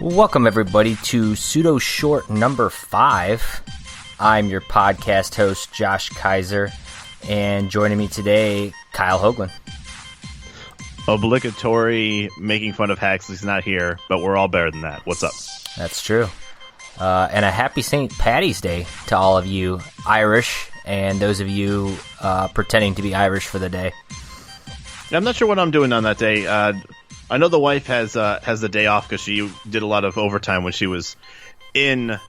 Welcome, everybody, to Pseudo Short number 5. I'm your podcast host, Josh Kiser, and joining me today, Kiser Hougland. Obligatory making fun of Haxley's not here, but we're all better than that. What's up? That's true. And a happy St. Paddy's Day to all of you Irish and those of you pretending to be Irish for the day. I'm not sure what I'm doing on that day. I know the wife has the day off because she did a lot of overtime when she was in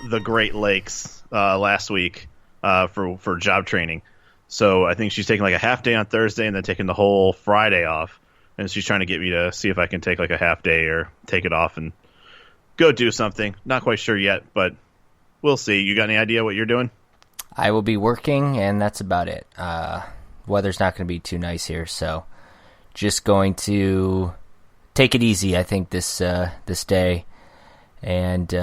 the Great Lakes last week for job training. So I think she's taking like a half day on Thursday and then taking the whole Friday off. And she's trying to get me to see if I can take like a half day or take it off and go do something. Not quite sure yet, but we'll see. You got any idea what you're doing? I will be working, and that's about it. Weather's not going to be too nice here, so just going to take it easy, I think, this day, and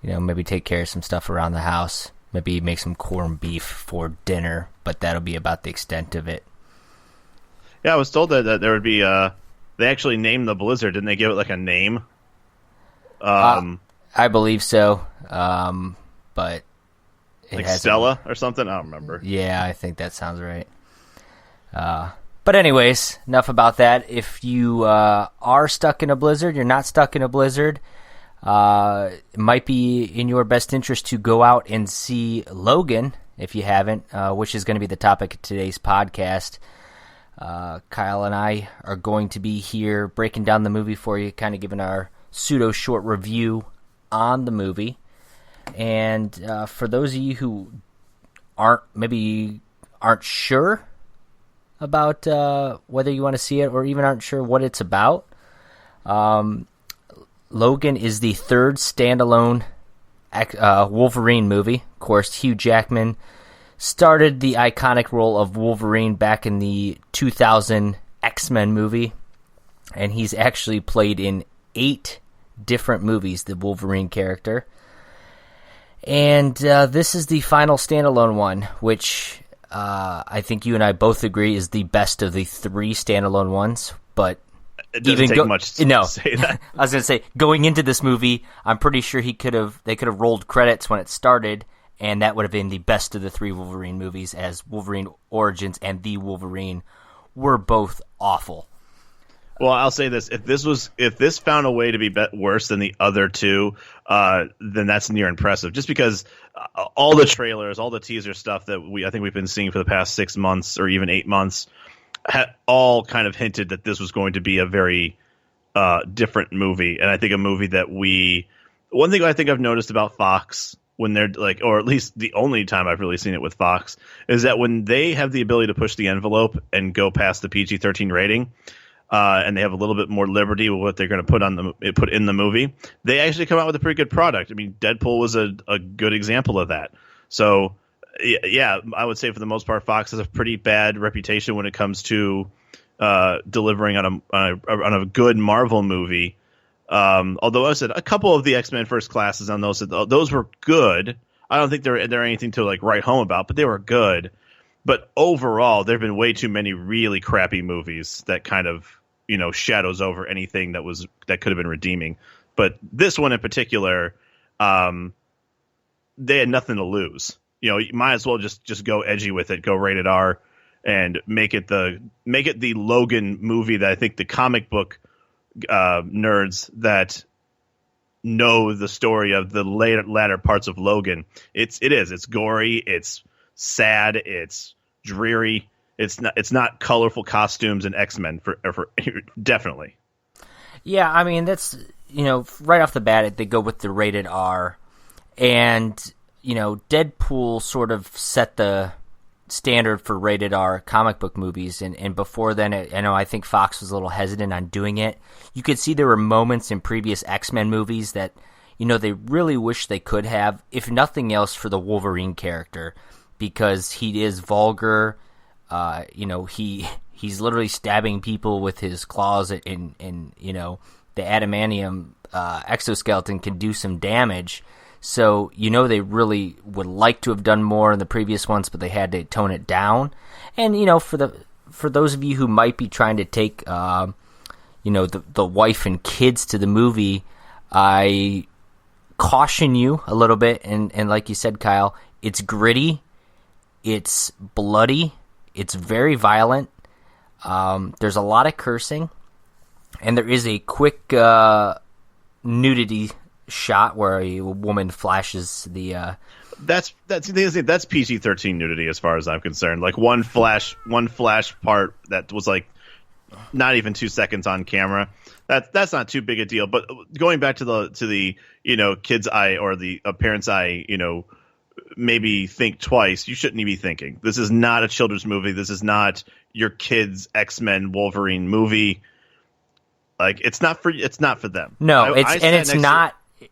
maybe take care of some stuff around the house. Maybe make some corned beef for dinner, but that'll be about the extent of it. Yeah, I was told that there would be. They actually named the blizzard. Didn't they give it like a name? I believe so, but it like Stella or something. I don't remember. Yeah, I think that sounds right. But anyways, enough about that. If you are stuck in a blizzard, you're not stuck in a blizzard, it might be in your best interest to go out and see Logan, if you haven't, which is going to be the topic of today's podcast. Kyle and I are going to be here breaking down the movie for you, kind of giving our pseudo-short review on the movie. And for those of you who aren't sure about whether you want to see it or even aren't sure what it's about, Logan is the third standalone Wolverine movie. Of course, Hugh Jackman started the iconic role of Wolverine back in the 2000 X-Men movie, and he's actually played in 8 different movies, the Wolverine character. And this is the final standalone one, which I think you and I both agree is the best of the 3 standalone ones. But it doesn't take much to say that. I was going to say, going into this movie, I'm pretty sure they could have rolled credits when it started, and that would have been the best of the 3 Wolverine movies, as Wolverine Origins and The Wolverine were both awful. Well, I'll say this: if this found a way to be worse than the other 2, then that's near impressive. Just because all the trailers, all the teaser stuff that I think we've been seeing for the past 6 months or even 8 months, all kind of hinted that this was going to be a very different movie. And I think a movie that one thing I think I've noticed about Fox, when they're like, or at least the only time I've really seen it with Fox, is that when they have the ability to push the envelope and go past the PG-13 rating, and they have a little bit more liberty with what they're going to put in the movie, they actually come out with a pretty good product. I mean, Deadpool was a good example of that. So, yeah, I would say for the most part, Fox has a pretty bad reputation when it comes to delivering on a good Marvel movie. Although I said a couple of the X-Men First Classes on those were good. I don't think they're anything to like write home about, but they were good. But overall, there have been way too many really crappy movies that kind of, shadows over anything that could have been redeeming. But this one in particular, they had nothing to lose. You might as well just go edgy with it, go rated R, and make it the Logan movie that I think the comic book nerds that know the story of the latter parts of Logan. It's gory, it's sad, it's dreary. It's not colorful costumes and X-Men for definitely. Yeah, I mean, that's, right off the bat, they go with the rated R, and Deadpool sort of set the standard for rated R comic book movies, and before then, I think Fox was a little hesitant on doing it. You could see there were moments in previous X-Men movies that, they really wish they could have, if nothing else, for the Wolverine character, because he is vulgar. He's literally stabbing people with his claws, and the adamantium exoskeleton can do some damage. So, they really would like to have done more in the previous ones, but they had to tone it down. And, for those of you who might be trying to take, the wife and kids to the movie, I caution you a little bit. And like you said, Kyle, it's gritty, it's bloody, it's very violent. There's a lot of cursing, and there is a quick nudity shot where a woman flashes the. That's PG-13 nudity as far as I'm concerned. Like one flash part that was like not even 2 seconds on camera. That's not too big a deal. But going back to the kid's eye or the parent's eye, maybe think twice. You shouldn't be thinking. This is not a children's movie. This is not your kid's X-Men Wolverine movie. Like it's not for them. No,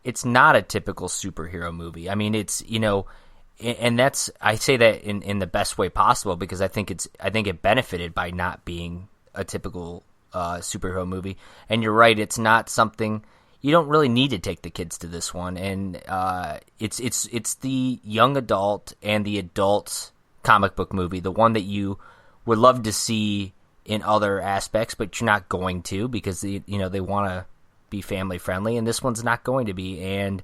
it's not a typical superhero movie. I mean, it's and that's, I say that in the best way possible, because I think it benefited by not being a typical superhero movie. And you're right, it's not something you don't really need to take the kids to this one. And it's the young adult and the adult comic book movie, the one that you would love to see in other aspects, but you're not going to, because they want to be family friendly, and this one's not going to be, and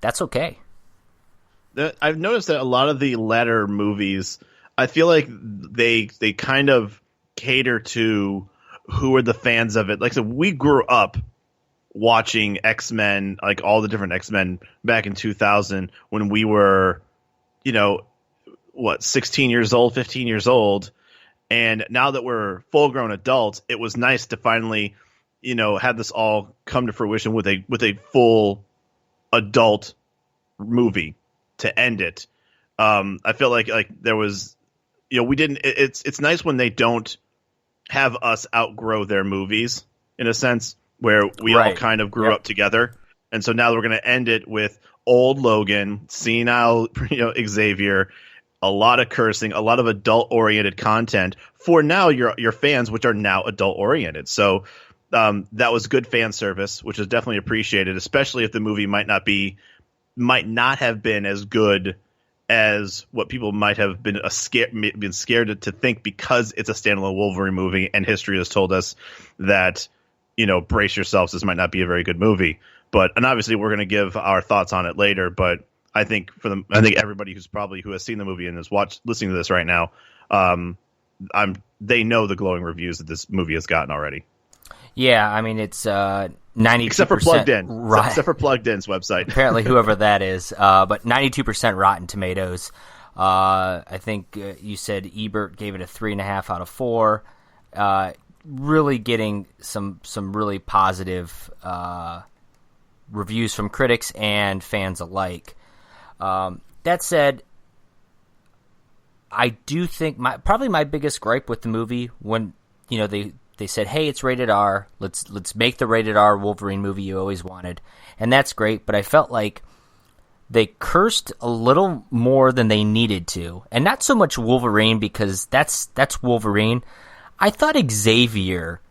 that's okay. I've noticed that a lot of the latter movies, I feel like they kind of cater to who are the fans of it. Like, so we grew up watching X-Men, like all the different X-Men back in 2000 when we were, 16 years old, 15 years old. And now that we're full-grown adults, it was nice to finally, have this all come to fruition with a full adult movie to end it. I feel like there was, we didn't. It's nice when they don't have us outgrow their movies, in a sense, where we all kind of grew up together. And so now we're going to end it with old Logan, senile Xavier, a lot of cursing, a lot of adult-oriented content for now your fans, which are now adult-oriented. So that was good fan service, which is definitely appreciated, especially if the movie might not have been as good as what people might have been scared to think, because it's a standalone Wolverine movie, and history has told us that, brace yourselves, this might not be a very good movie. And obviously we're going to give our thoughts on it later, but I think everybody who has seen the movie and is listening to this right now, they know the glowing reviews that this movie has gotten already. Yeah, I mean, it's 92%. Except for Plugged In. Right. Except for Plugged In's website. Apparently, whoever that is. But 92% Rotten Tomatoes. I think you said Ebert gave it a 3.5 out of 4. Really getting some really positive reviews from critics and fans alike. That said, I do think probably my biggest gripe with the movie, when they said, hey, it's rated R, let's make the rated R Wolverine movie you always wanted, and that's great, but I felt like they cursed a little more than they needed to, and not so much Wolverine, because that's Wolverine. I thought Xavier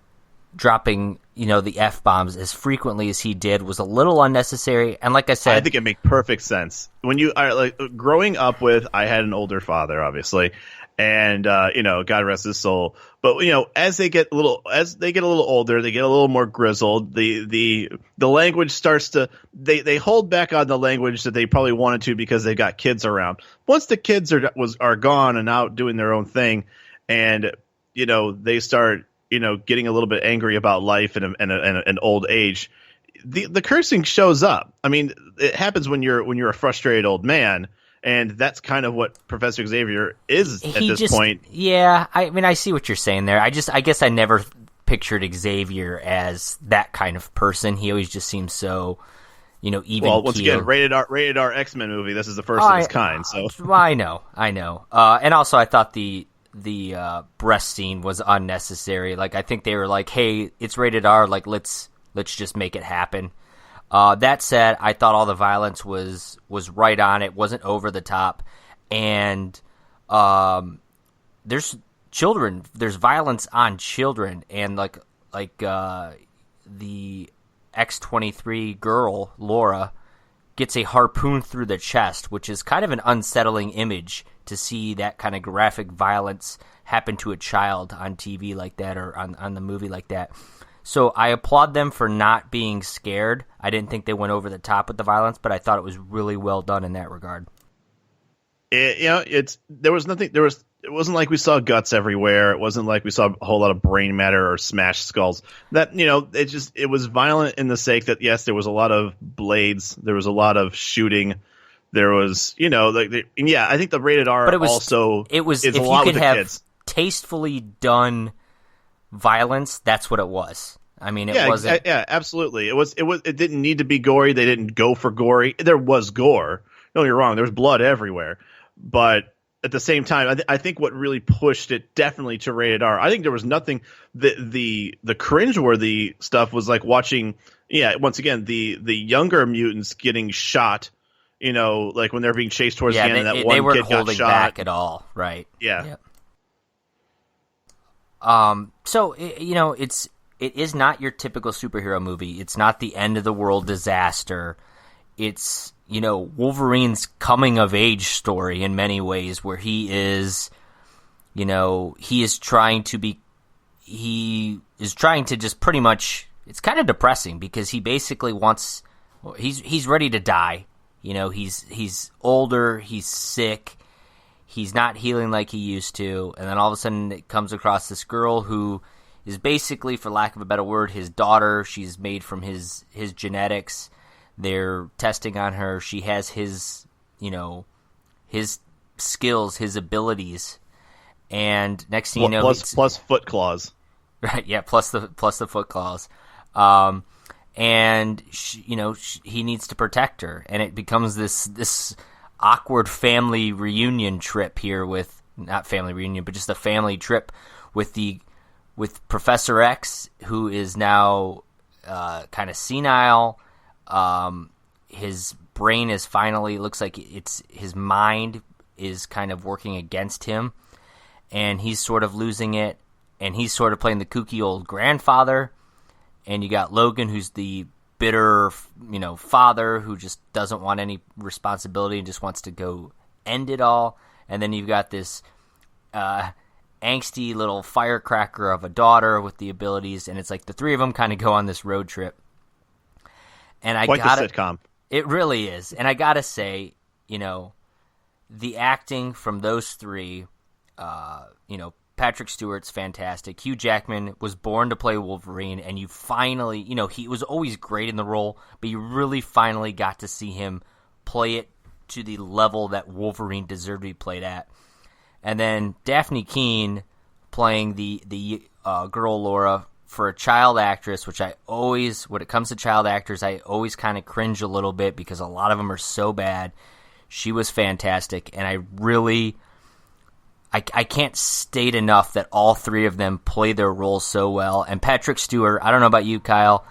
dropping the F-bombs as frequently as he did was a little unnecessary, and like I said, I think it made perfect sense. When you are growing up with, I had an older father, obviously, and God rest his soul. But as they get a little older, they get a little more grizzled. The language starts to they hold back on the language that they probably wanted to, because they got kids around. Once the kids are gone and out doing their own thing, and they start getting a little bit angry about life and an old age, the cursing shows up. I mean, it happens when you're a frustrated old man. And that's kind of what Professor Xavier is at this point. Yeah, I mean, I see what you're saying there. I guess I never pictured Xavier as that kind of person. He always just seems so, even. Well, once again, rated R X-Men movie. This is the first of its kind. So well, I know. And also, I thought the breast scene was unnecessary. Like, I think they were like, "Hey, it's rated R. Like, let's just make it happen." That said, I thought all the violence was right on. It wasn't over the top, and there's children. There's violence on children, and like the X-23 girl Laura gets a harpoon through the chest, which is kind of an unsettling image to see that kind of graphic violence happen to a child on TV like that, or on the movie like that. So I applaud them for not being scared. I didn't think they went over the top with the violence, but I thought it was really well done in that regard. It wasn't like we saw guts everywhere. It wasn't like we saw a whole lot of brain matter or smashed skulls. That, it was violent in the sake that, yes, there was a lot of blades, there was a lot of shooting, there was, I think the rated R, but it was also it was is if a lot you with could the have kids. Tastefully done violence, that's what it was. I mean, it wasn't. Yeah, absolutely. It didn't need to be gory. They didn't go for gory. There was gore. No, you're wrong. There was blood everywhere. But at the same time, I think what really pushed it definitely to rated R. I think there was nothing. The cringeworthy stuff was like watching. Yeah, once again, the younger mutants getting shot. Like when they're being chased towards the end, and that one they weren't kid got holding shot. back at all, right? Yeah. So it is not your typical superhero movie. It's not the end of the world disaster. It's Wolverine's coming of age story in many ways, where he is trying to just pretty much. It's kind of depressing because he basically he's ready to die. He's older, he's sick, he's not healing like he used to, and then all of a sudden it comes across this girl who is basically, for lack of a better word, his daughter. She's made from his genetics. They're testing on her. She has his skills, his abilities, and next thing you know, plus foot claws. Right? Yeah, plus the foot claws. And he needs to protect her, and it becomes this awkward family reunion trip here with not family reunion, but just a family trip with Professor X, who is now kind of senile. His brain is finally looks like his mind is kind of working against him, and he's sort of losing it, and he's sort of playing the kooky old grandfather. And you got Logan, who's the bitter, father who just doesn't want any responsibility and just wants to go end it all. And then you've got this angsty little firecracker of a daughter with the abilities, and it's like the three of them kind of go on this road trip. And quite the sitcom. It really is. And I gotta say, the acting from those three, Patrick Stewart's fantastic. Hugh Jackman was born to play Wolverine, and you finally, he was always great in the role, but you really finally got to see him play it to the level that Wolverine deserved to be played at. And then Daphne Keane playing the girl Laura, for a child actress, which I always, when it comes to child actors, I always kind of cringe a little bit because a lot of them are so bad. She was fantastic, and I can't state enough that all three of them play their roles so well. And Patrick Stewart, I don't know about you, Kyle,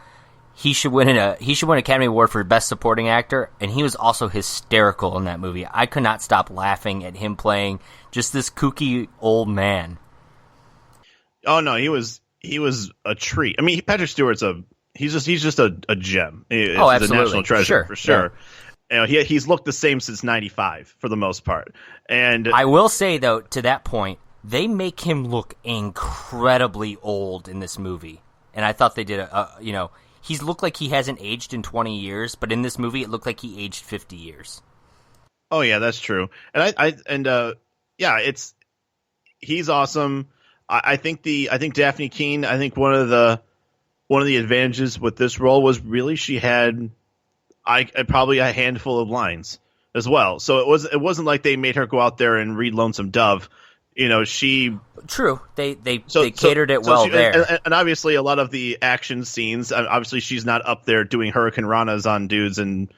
he should win an Academy Award for Best Supporting Actor, and he was also hysterical in that movie. I could not stop laughing at him playing just this kooky old man. Oh no, he was a treat. I mean, Patrick Stewart's he's just a gem. He's absolutely. a national treasure for sure. Yeah. He's looked the same since '95 for the most part. And I will say though, to that point, they make him look incredibly old in this movie, and I thought they did he's looked like he hasn't aged in 20 years, but in this movie it looked like he aged 50 years. Oh yeah, that's true. And he's awesome. I think Daphne Keane, I think one of the advantages with this role was really she had probably a handful of lines as well. So it wasn't like they made her go out there and read Lonesome Dove. True. They catered it well there. And obviously a lot of the action scenes, obviously she's not up there doing Hurricane Ranas on dudes and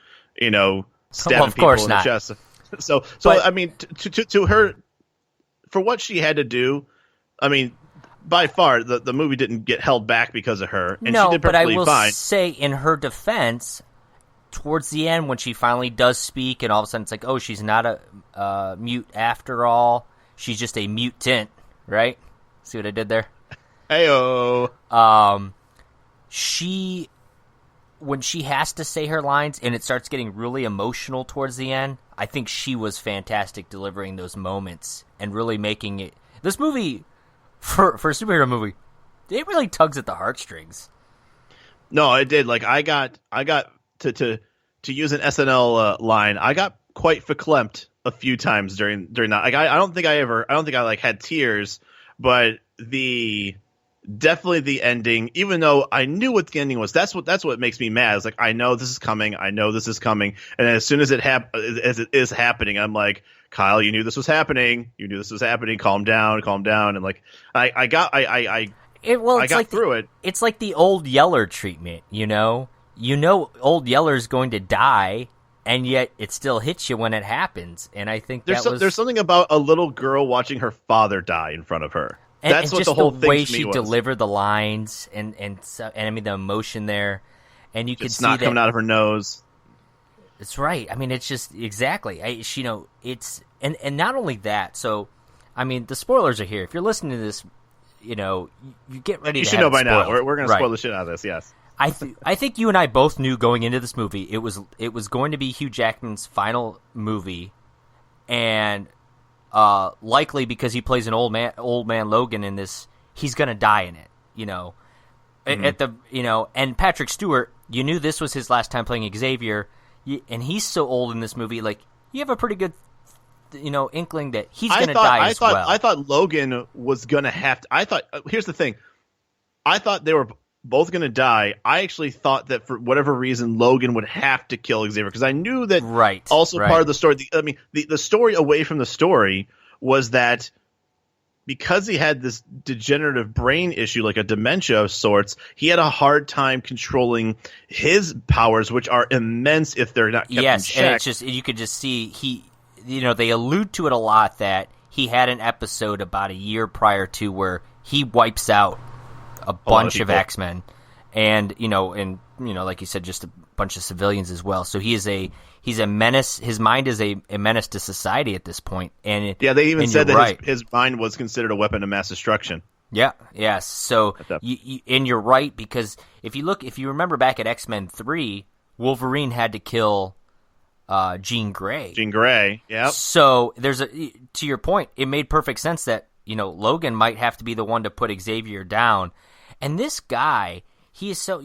stabbing people in the chest. So I mean, to her, for what she had to do, I mean, by far, the movie didn't get held back because of her, and she did perfectly fine. But I will say, in her defense, towards the end, when she finally does speak, and all of a sudden it's like, oh, she's not a mute after all. She's just a mutant, right? See what I did there? Heyo. When she has to say her lines, and it starts getting really emotional towards the end, I think she was fantastic delivering those moments and really making it. This movie, for a superhero movie, it really tugs at the heartstrings. No, I did. Like I got to use an SNL line. I got quite verklempt a few times during that. Like I don't think I like had tears, but definitely the ending. Even though I knew what the ending was, that's what makes me mad. It's like I know this is coming. I know this is coming, and as soon as it is happening, I'm like, Kyle, you knew this was happening. You knew this was happening. Calm down, and like I got through it. It's like the old Yeller treatment, you know. Old Yeller's going to die, and yet it still hits you when it happens. And I think there's something about a little girl watching her father die in front of her. That's what the whole thing to me was. The way she delivered the lines, and I mean the emotion there, and you could see that coming out of her nose. That's right. I mean, it's just exactly. It's and not only that. So, I mean, the spoilers are here. If you're listening to this, you get ready. You should know by now. We're going to spoil the shit out of this. Yes. I think you and I both knew going into this movie it was going to be Hugh Jackman's final movie, and likely because he plays an old man Logan in this, he's going to die in it. And Patrick Stewart, you knew this was his last time playing Xavier. And he's so old in this movie, like, you have a pretty good, inkling that he's going to die as well. I thought Logan was going to have to. Here's the thing. I thought they were both going to die. I actually thought that for whatever reason, Logan would have to kill Xavier, because I knew that part of the story. The story away from the story was that because he had this degenerative brain issue, like a dementia of sorts, he had a hard time controlling his powers, which are immense if they're not kept in check. And it's just, you could just see they allude to it a lot, that he had an episode about a year prior to where he wipes out a bunch of X-Men, and like you said, just a bunch of civilians as well. So he's a menace. His mind is a menace to society at this point. And they even said that his mind was considered a weapon of mass destruction. Yeah, yes. So and you're right, because if you remember back at X-Men 3, Wolverine had to kill Jean Grey. Jean Grey, yeah. So to your point, it made perfect sense that Logan might have to be the one to put Xavier down. And this guy, he is so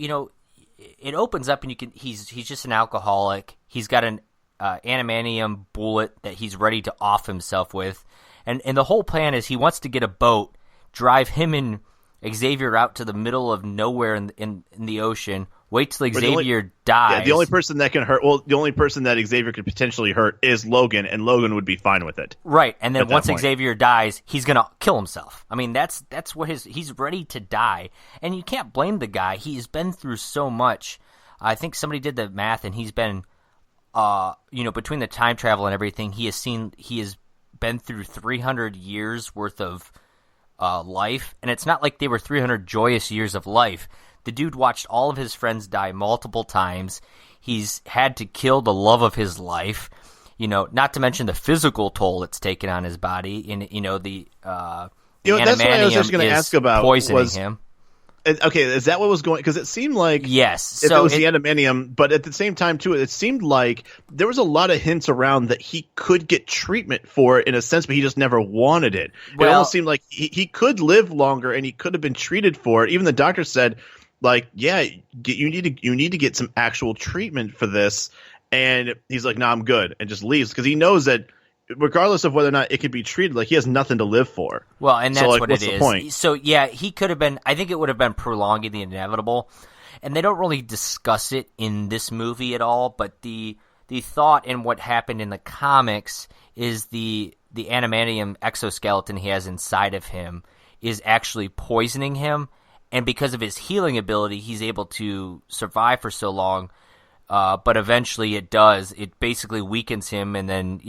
it opens up and he's just an alcoholic. He's got an adamantium bullet that he's ready to off himself with, and the whole plan is he wants to get a boat, drive him and Xavier out to the middle of nowhere in the ocean, wait till Xavier dies. Yeah, the only person that can hurt. Well, the only person that Xavier could potentially hurt is Logan, and Logan would be fine with it. Right, and then once Xavier dies, he's gonna kill himself. I mean, that's what he's ready to die, and you can't blame the guy. He's been through so much. I think somebody did the math, and he's been, between the time travel and everything, he has been through 300 years worth of life, and it's not like they were 300 joyous years of life. The dude watched all of his friends die multiple times. He's had to kill the love of his life, not to mention the physical toll it's taken on his body. And, the that's what I was just going to ask about. Poisoning him. Okay, is that what was going? Because it seemed like yes, if it was the adamantium, but at the same time too, it seemed like there was a lot of hints around that he could get treatment for it in a sense, but he just never wanted it. It almost seemed like he could live longer and he could have been treated for it. Even the doctor said, like, yeah, you need to get some actual treatment for this, and he's like, "No, I'm good," and just leaves because he knows that regardless of whether or not it could be treated, like he has nothing to live for. Well, and that's what what's it the is. Point? So yeah, he could have been. I think it would have been prolonging the inevitable, and they don't really discuss it in this movie at all. But the thought in what happened in the comics is the adamantium exoskeleton he has inside of him is actually poisoning him. And because of his healing ability, he's able to survive for so long. But eventually it does. It basically weakens him. And then,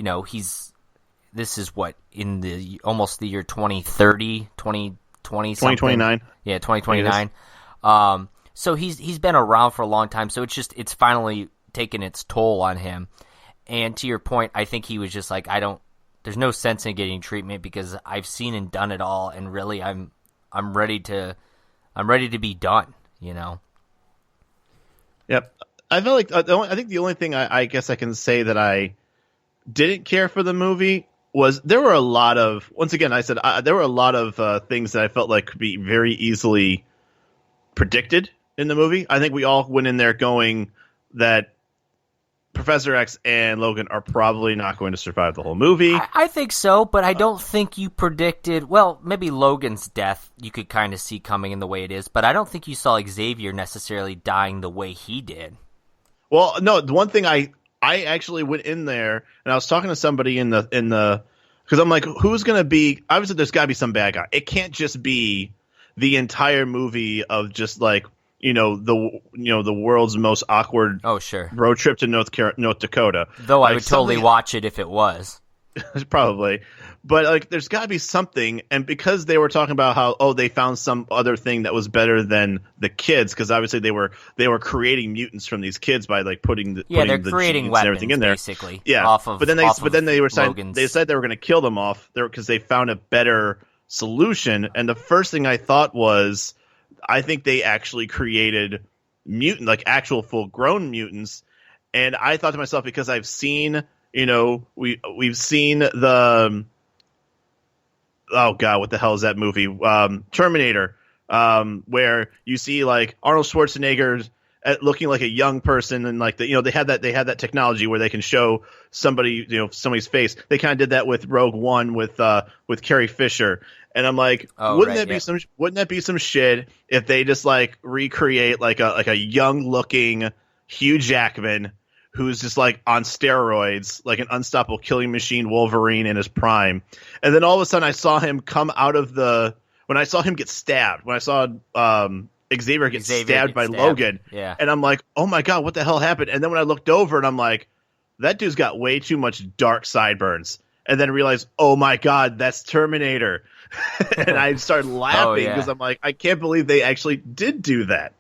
this is what, in almost the year 2030, 2020 something? 2029. Yeah, 2029. So he's been around for a long time. So it's finally taken its toll on him. And to your point, I think he was just like, there's no sense in getting treatment because I've seen and done it all. And really, I'm ready to be done, Yep. I feel like I think the only thing I guess I can say that I didn't care for the movie was there were a lot of, once again, I said there were a lot of things that I felt like could be very easily predicted in the movie. I think we all went in there going that Professor X and Logan are probably not going to survive the whole movie. I think so, but I don't think you predicted... Well, maybe Logan's death you could kind of see coming in the way it is, but I don't think you saw Xavier necessarily dying the way he did. Well, no, the one thing I actually went in there, and I was talking to somebody in the because I'm like, who's going to be... Obviously, there's got to be some bad guy. It can't just be the entire movie of just like, the world's most awkward road trip to North Dakota. Though I would totally watch it if it was. Probably. But like there's got to be something, and because they were talking about how they found some other thing that was better than the kids, because obviously they were creating mutants from these kids by like putting the creating weapons and everything in there basically. Yeah. But then they said they were going to kill them off there because they found a better solution, and the first thing I thought was, I think they actually created actual full-grown mutants, and I thought to myself, because I've seen, we've seen the, oh god, what the hell is that movie? Terminator, where you see like Arnold Schwarzenegger looking like a young person, and like they had that technology where they can show somebody, somebody's face. They kind of did that with Rogue One with Carrie Fisher. And I'm like, wouldn't that be some shit if they just like recreate like a young looking Hugh Jackman who's just like on steroids, like an unstoppable killing machine Wolverine in his prime. And then all of a sudden I saw him come out of when I saw him get stabbed, when I saw Xavier get stabbed by Logan. Yeah. And I'm like, oh my God, what the hell happened? And then when I looked over and I'm like, that dude's got way too much dark sideburns. And then realized, oh my God, that's Terminator. And I started laughing because I'm like, I can't believe they actually did do that.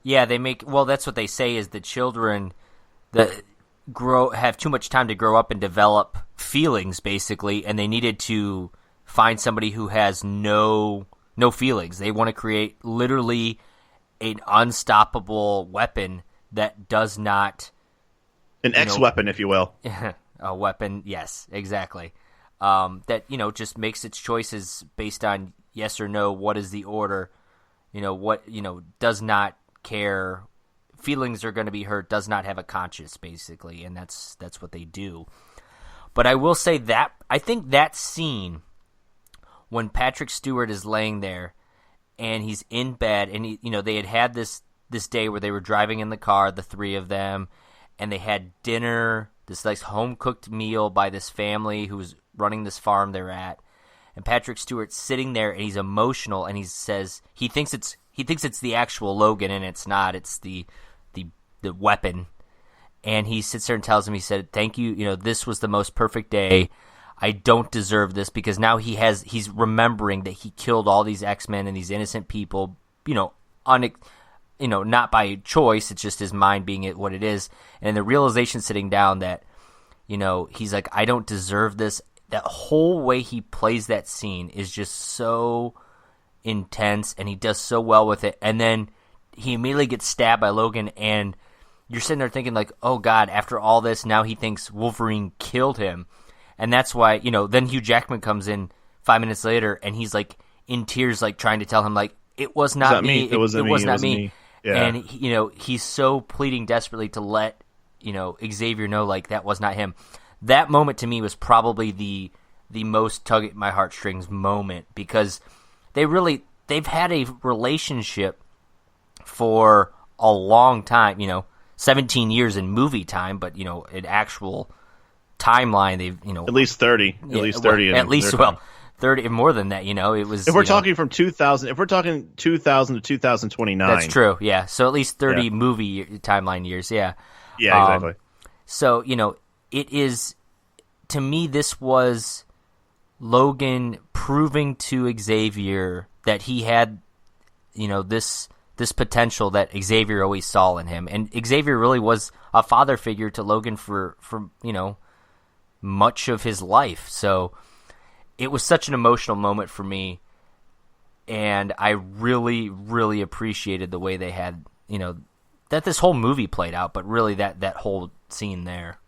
Yeah, that's what they say is that children that have too much time to grow up and develop feelings, basically, and they needed to find somebody who has no feelings. They want to create literally an unstoppable weapon that does not... An X-weapon, if you will. A weapon, yes, exactly. That, just makes its choices based on yes or no, what is the order, does not care, feelings are going to be hurt, does not have a conscience, basically, and that's what they do. But I will say that, I think that scene, when Patrick Stewart is laying there, and he's in bed, and they had this day where they were driving in the car, the three of them, and they had dinner, this nice home-cooked meal by this family who was running this farm they're at, and Patrick Stewart's sitting there and he's emotional, and he says he thinks it's the actual Logan, and it's not. It's the weapon, and he sits there and tells him, he said, "Thank you. This was the most perfect day. I don't deserve this," because now he's remembering that he killed all these X-Men and these innocent people. Not by choice. It's just his mind being what it is, and the realization sitting down that, he's like, I don't deserve this. That whole way he plays that scene is just so intense, and he does so well with it. And then he immediately gets stabbed by Logan, and you're sitting there thinking like, oh God, after all this, now he thinks Wolverine killed him. And that's why, then Hugh Jackman comes in 5 minutes later, and he's like in tears, like trying to tell him like, it was not me. It was not me. Yeah. And he's so pleading desperately to let Xavier know like that was not him. That moment to me was probably the most tug at my heartstrings moment, because they've had a relationship for a long time, 17 years in movie time, but in actual timeline they've at least 30, at least 30, at least 30, more than that. It was. If we're talking from 2000, if we're talking 2000 to 2029, that's true. Yeah, so at least 30 movie timeline years. Yeah. Yeah, exactly. So it is, to me, this was Logan proving to Xavier that he had, this potential that Xavier always saw in him, and Xavier really was a father figure to Logan for much of his life. So it was such an emotional moment for me, and I really, really appreciated the way they had, that this whole movie played out, but really that whole scene there.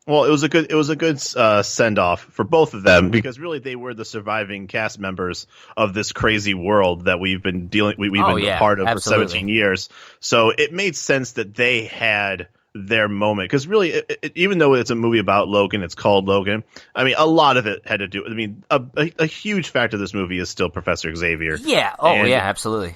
Well, it was a good send off for both of them because really they were the surviving cast members of this crazy world that we've been a part of for 17 years. So it made sense that they had their moment because really, even though it's a movie about Logan, it's called Logan. I mean, a lot of it had to do. I mean, a huge factor of this movie is still Professor Xavier. Yeah. Oh, yeah. Absolutely.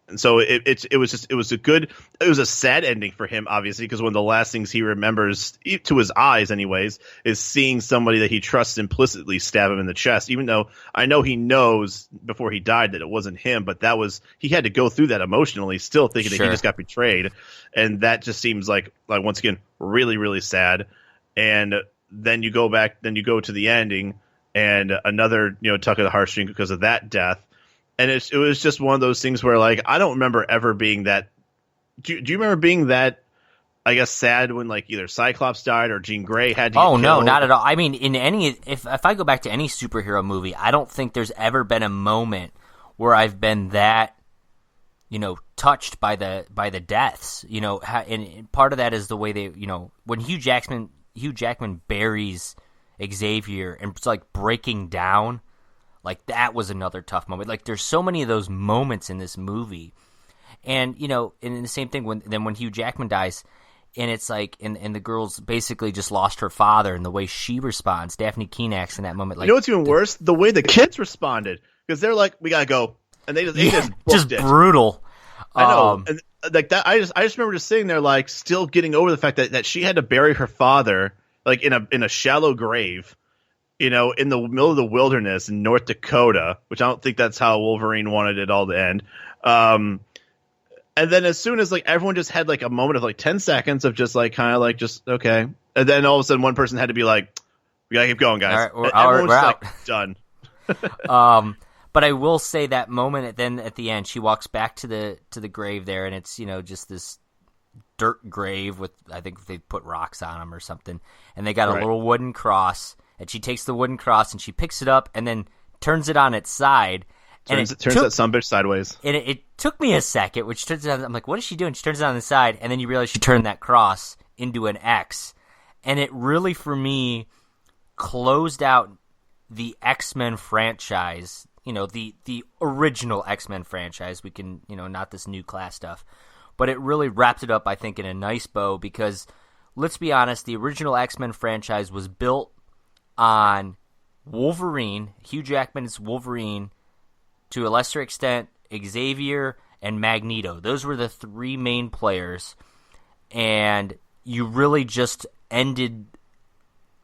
And so it was a sad ending for him, obviously, because one of the last things he remembers, to his eyes anyways, is seeing somebody that he trusts implicitly stab him in the chest, even though I know he knows before he died that it wasn't him, but he had to go through that emotionally, still thinking that he just got betrayed. And that just seems like once again, really, really sad. And then you go to the ending and another, tug of the heartstring because of that death. And it was just one of those things where, like, I don't remember ever being that. Do you remember being that, I guess, sad when, like, either Cyclops died or Jean Grey had to get killed? No, not at all. I mean, if I go back to any superhero movie, I don't think there's ever been a moment where I've been that, touched by the deaths. And part of that is the way they, when Hugh Jackman buries Xavier and it's like breaking down. Like, that was another tough moment. Like, there's so many of those moments in this movie. And, and the same thing when Hugh Jackman dies, and it's like, and the girl's basically just lost her father, and the way she responds, Daphne Keenax in that moment. Like, what's even worse? The way the kids responded. Because they're like, we gotta go. And they just booked it. Brutal. I know. And like that, I just remember just sitting there, like, still getting over the fact that she had to bury her father, like, in a shallow grave. In the middle of the wilderness in North Dakota, which I don't think that's how Wolverine wanted it all to end. And then as soon as, like, everyone just had, like, a moment of, like, 10 seconds of just, like, kind of, like, just, okay. And then all of a sudden one person had to be like, we gotta keep going, guys. All right, we're out. Like, done. But I will say that moment then at the end, she walks back to the grave there, and it's, just this dirt grave with, I think they put rocks on them or something. And they got a little wooden cross. And she takes the wooden cross and she picks it up and then turns it on its side. Turns that sumbitch sideways. And it took me a second, which turns out, I'm like, what is she doing? She turns it on the side, and then you realize she turned that cross into an X. And it really, for me, closed out the X-Men franchise, the original X-Men franchise. We can, not this new class stuff. But it really wrapped it up, I think, in a nice bow because, let's be honest, the original X-Men franchise was built on Wolverine, Hugh Jackman's Wolverine, to a lesser extent, Xavier and Magneto. Those were the three main players, and you really just ended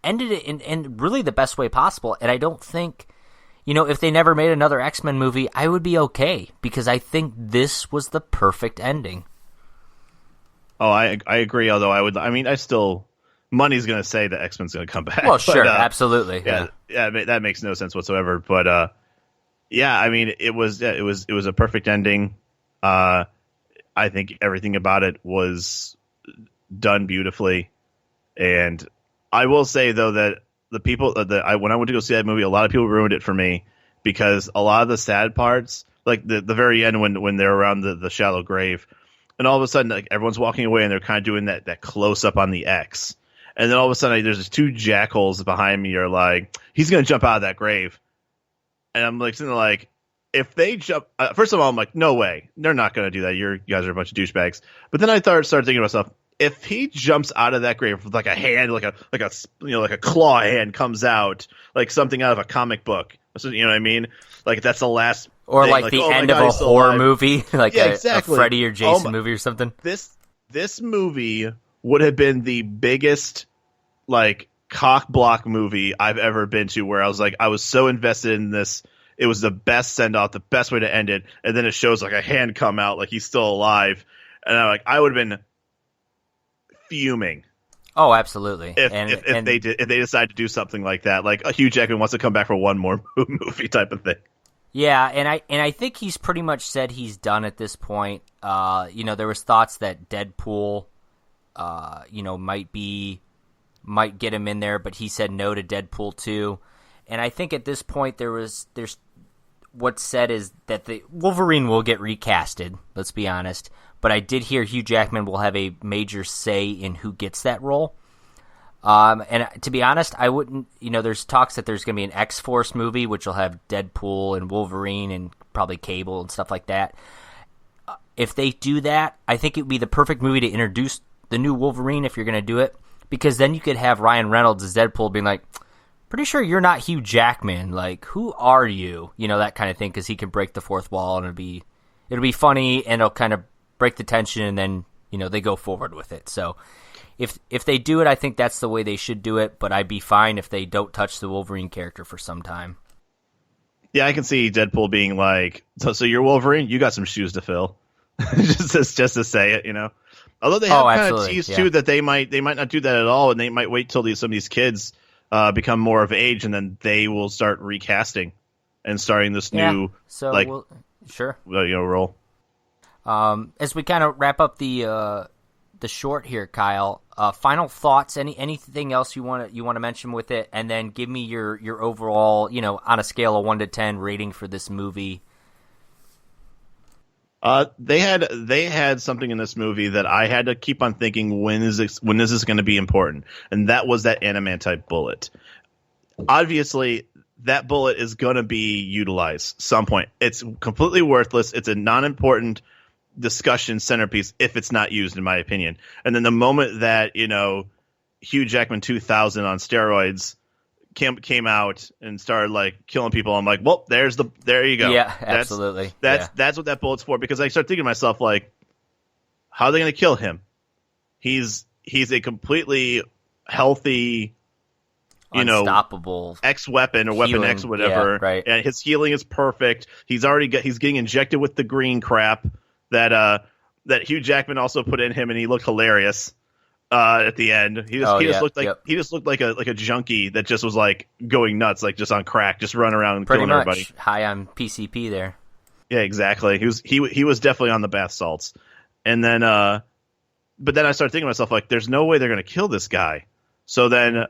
it in really the best way possible. And I don't think, if they never made another X-Men movie, I would be okay, because I think this was the perfect ending. Oh, I agree, although I still... Money's going to say that X-Men's going to come back. Well, sure, absolutely. Yeah, that makes no sense whatsoever. But it was a perfect ending. I think everything about it was done beautifully. And I will say though that the people when I went to go see that movie, a lot of people ruined it for me because a lot of the sad parts, like the very end when they're around the shallow grave, and all of a sudden, like, everyone's walking away and they're kind of doing that close up on the X. And then all of a sudden, there's two jackals behind me are like, he's going to jump out of that grave. And I'm like, sitting there like, if they jump, first of all, I'm like, no way. They're not going to do that. You guys are a bunch of douchebags. But then I started thinking to myself, if he jumps out of that grave with like a hand, like a claw hand comes out, like something out of a comic book. So, you know what I mean? Like, that's the last. Or thing. like the end of a horror movie, like exactly. a Freddy or Jason movie or something. This movie would have been the biggest, like, cock block movie I've ever been to, where I was so invested in this. It was the best send off, the best way to end it, and then it shows like a hand come out, like he's still alive, and I would have been fuming. Oh, absolutely. If they decide to do something like that, like a Hugh Jackman wants to come back for one more movie type of thing. Yeah, and I think he's pretty much said he's done at this point. There was thoughts that Deadpool, might get him in there, but he said no to Deadpool 2. And I think at this point there's what's said is that the Wolverine will get recasted, let's be honest. But I did hear Hugh Jackman will have a major say in who gets that role. And to be honest, I wouldn't. There's talks that there's going to be an X-Force movie, which will have Deadpool and Wolverine and probably Cable and stuff like that. If they do that, I think it would be the perfect movie to introduce the new Wolverine if you're going to do it, because then you could have Ryan Reynolds as Deadpool being like, pretty sure you're not Hugh Jackman. Like, who are you? That kind of thing, because he can break the fourth wall, and it'll be funny, and it'll kind of break the tension, and then, they go forward with it. So if they do it, I think that's the way they should do it, but I'd be fine if they don't touch the Wolverine character for some time. Yeah, I can see Deadpool being like, so you're Wolverine? You got some shoes to fill. just to say it, Although they have kind of teased, too, that they might not do that at all, and they might wait till some of these kids become more of age, and then they will start recasting and starting this new, sure, role. As we kind of wrap up the short here, Kyle, final thoughts? Anything else you want to mention with it, and then give me your overall, on a scale of 1 to 10 rating for this movie. They had something in this movie that I had to keep on thinking, when is this going to be important? And that was that adamantite bullet. Obviously, that bullet is going to be utilized some point. It's completely worthless. It's a non-important discussion centerpiece if it's not used, in my opinion. And then the moment that, Hugh Jackman 2000 on steroids came out and started like killing people, I'm like, well, there you go. Yeah, absolutely. That's what that bullet's for, because I start thinking to myself, like, how are they going to kill him? He's a completely healthy, unstoppable X weapon or weapon X, whatever. Yeah, right. And his healing is perfect. He's getting injected with the green crap that Hugh Jackman also put in him, and he looked hilarious. At the end, he just looked like a junkie that just was like going nuts, like just on crack, just running around and killing everybody. High on PCP there. Yeah, exactly. He was definitely on the bath salts. And then, but then I started thinking to myself, like, there's no way they're going to kill this guy. So then,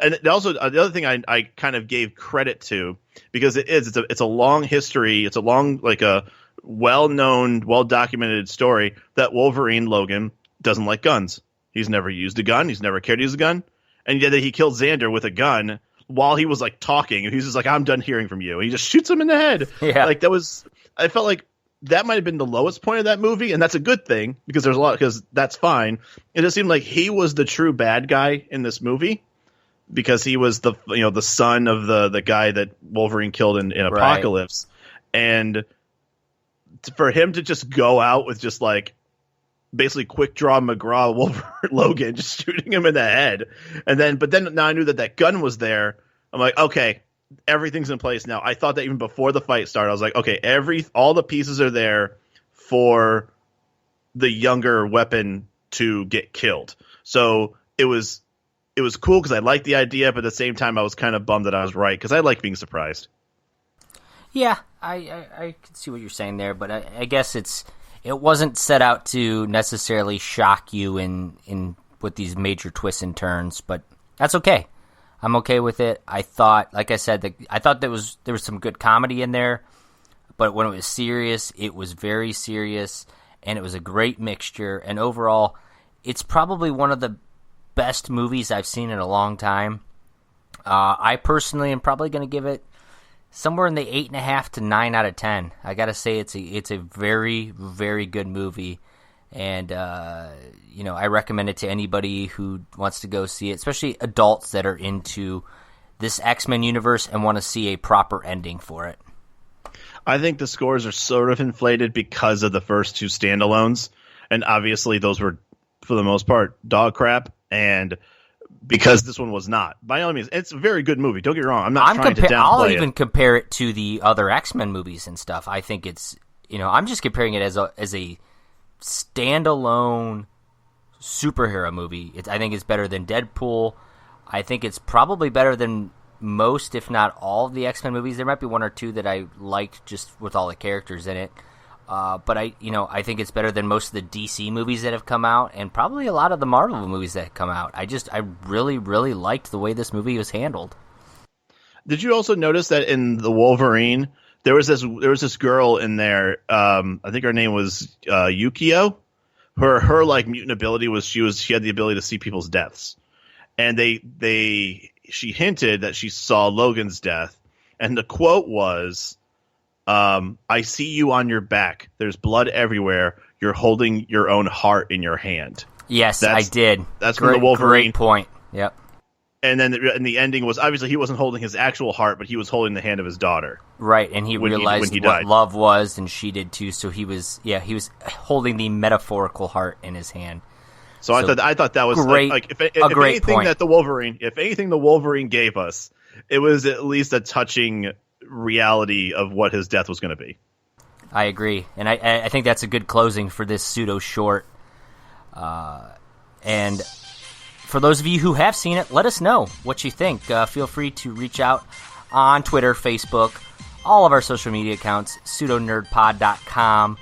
and also the other thing I kind of gave credit to, because it's a long history, it's a long, like a well-known, well-documented story that Wolverine Logan doesn't like guns. He's never used a gun. He's never cared to use a gun. And yet he killed Xander with a gun while he was like talking. And he's just like, I'm done hearing from you. And he just shoots him in the head. Yeah. Like I felt like that might have been the lowest point of that movie. And that's a good thing, because that's fine. It just seemed like he was the true bad guy in this movie, because he was the son of the guy that Wolverine killed in Apocalypse. And for him to just go out with just like, basically quick draw McGraw Logan, just shooting him in the head. But then now I knew that gun was there. I'm like, okay, everything's in place now. I thought that even before the fight started, I was like, okay, all the pieces are there for the younger weapon to get killed. So it was cool, because I liked the idea, but at the same time I was kind of bummed that I was right, because I like being surprised. Yeah, I can see what you're saying there, but I guess it wasn't set out to necessarily shock you in with these major twists and turns, but that's okay. I'm okay with it. I thought, like I said, there was some good comedy in there, but when it was serious, it was very serious, and it was a great mixture. And overall, it's probably one of the best movies I've seen in a long time. I personally am probably going to give it somewhere in the 8.5 to 9 out of 10. I gotta say, it's a very, very good movie, and I recommend it to anybody who wants to go see it, especially adults that are into this X-Men universe and want to see a proper ending for it. I think the scores are sort of inflated because of the first two standalones, and obviously those were, for the most part, dog crap, and because this one was not. By all means, it's a very good movie. Don't get me wrong. I'm not trying to downplay it. I'll even compare it to the other X-Men movies and stuff. I think it's, I'm just comparing it as a standalone superhero movie. I think it's better than Deadpool. I think it's probably better than most, if not all, of the X-Men movies. There might be one or two that I liked just with all the characters in it. But I think it's better than most of the DC movies that have come out, and probably a lot of the Marvel movies that have come out. I really, really liked the way this movie was handled. Did you also notice that in the Wolverine, there was this girl in there? I think her name was Yukio. Her like mutant ability was she had the ability to see people's deaths, and she hinted that she saw Logan's death, and the quote was, "I see you on your back. There's blood everywhere. You're holding your own heart in your hand." Yes, I did. That's from the Wolverine. Great point. Yep. And then the ending was, obviously he wasn't holding his actual heart, but he was holding the hand of his daughter. Right, and he realized what died. love was, and she did too. So he was holding the metaphorical heart in his hand. So I thought that was great, if great anything point. If anything the Wolverine gave us, it was at least a touching reality of what his death was going to be. I agree, and I think that's a good closing for this Pseudo short. And for those of you who have seen it, let us know what you think. Feel free to reach out on Twitter, Facebook, all of our social media accounts, pseudonerdpod.com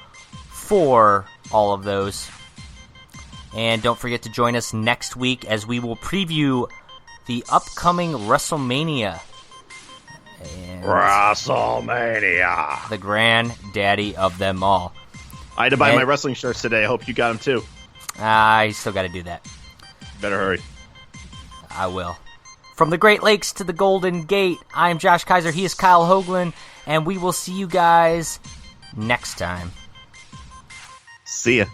for all of those. And don't forget to join us next week as we will preview the upcoming WrestleMania. And WrestleMania. the granddaddy of them all. I had to buy my wrestling shirts today. I hope you got them too. I still got to do that. Better hurry. I will. From the Great Lakes to the Golden Gate, I am Josh Kiser. He is Kyle Hoagland. And we will see you guys next time. See ya.